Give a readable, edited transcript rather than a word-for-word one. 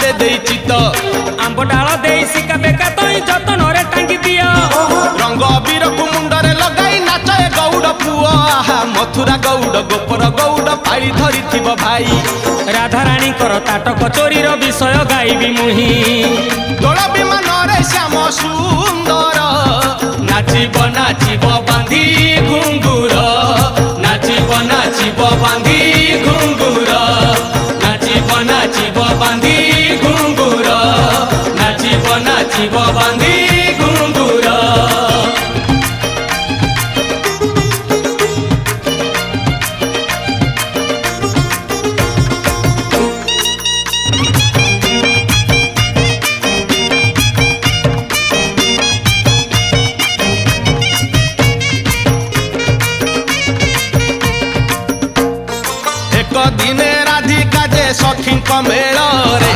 दे देइछि तो आंब डाल दे सिका बेका तई जतन रे टांगी दियो रंग अबीर को मुंडरे लगाई नाचे गौड़ पुआ मथुरा गौड़ गोपर गौड़ पाड़ी धरी थिबो भाई राधा रानी कर ताटक चोरी रो विषय गाइबी मुही तोल विमान रे श्याम सुंदर नाचिब नाचिब बांधी घुंगुर नाचिब नाचिब बांधी घुंगुर नाचिब नाचिब बांधी घुंगुर नाचिब नाचिब बांधी घुंगुर दिने राधिका जे सखी मेल रे